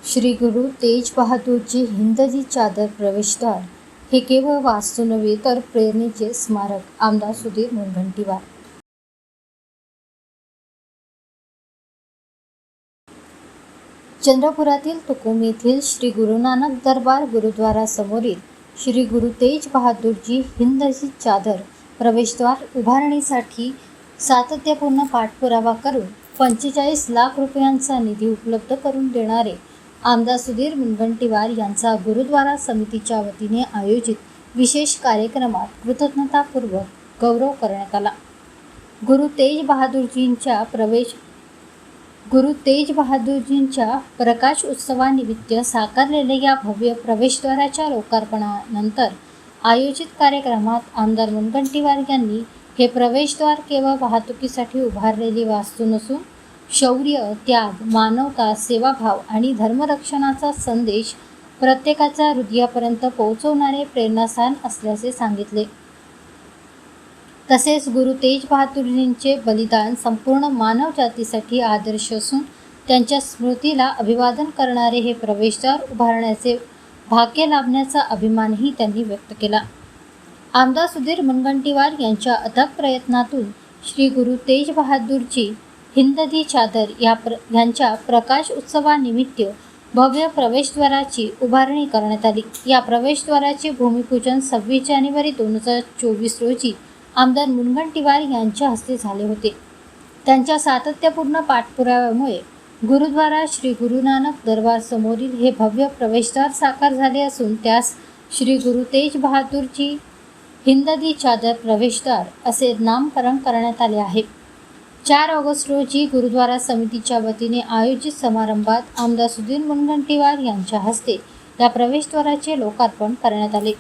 श्री गुरु तेज बहादूरजी हिंदजी चादर प्रवेशद्वार हे केवळ वास्तू नव्हे तर प्रेरणेचे स्मारक. आमदार सुधीर मुनगंटीवार. चंद्रपुरातील तुकुम येथील श्री गुरु नानक दरबार गुरुद्वारा समोरील श्री गुरु तेज बहादूरजी हिंदजी चादर प्रवेशद्वार उभारणीसाठी सातत्यपूर्ण पाठपुरावा करून 45 लाख रुपयांचा निधी उपलब्ध करून देणारे आमदार सुधीर मुनगंटीवार यांचा गुरुद्वारा समितीच्या वतीने आयोजित विशेष कार्यक्रमात कृतज्ञतापूर्वक गौरव करण्यात आला. गुरु तेज बहादूरजींच्या प्रकाश उत्सवानिमित्त साकारलेल्या या भव्य प्रवेशद्वाराच्या लोकार्पणानंतर आयोजित कार्यक्रमात आमदार मुनगंटीवार यांनी हे प्रवेशद्वार केवळ वाहतुकीसाठी उभारलेली वास्तू नसून शौर्य, त्याग, मानवता, सेवाभाव आणि धर्मरक्षणाचा संदेश प्रत्येकाच्या हृदयापर्यंत पोहोचवणारे प्रेरणास्थान असल्याचे सांगितले. तसेच गुरु तेज बहादूरजींचे बलिदान संपूर्ण मानवजातीसाठी आदर्श असून त्यांच्या स्मृतीला अभिवादन करणारे हे प्रवेशद्वार उभारण्याचे भाग्य लाभण्याचा अभिमानही त्यांनी व्यक्त केला. आमदार सुधीर मुनगंटीवार यांच्या अथक प्रयत्नातून श्री गुरु तेज बहादूरजी हिंदजी चादर यांच्या प्रकाश उत्सवानिमित्त भव्य प्रवेशद्वाराची उभारणी करण्यात आली. या प्रवेशद्वाराचे भूमिपूजन 26 जानेवारी 2024 रोजी आमदार मुनगंटीवार यांच्या हस्ते झाले होते. त्यांच्या सातत्यपूर्ण पाठपुराव्यामुळे गुरुद्वारा श्री गुरु नानक दरबार समोरील हे भव्य प्रवेशद्वार साकार झाले असून त्यास श्री गुरु तेज बहादूरजी हिंदजी चादर प्रवेशद्वार असे नामकरण करण्यात आले आहे. 4 ऑगस्ट रोजी गुरुद्वारा समितीच्या वतीने आयोजित समारंभात आमदार सुधीर मुनगंटीवार यांच्या हस्ते या प्रवेशद्वाराचे लोकार्पण करण्यात आले.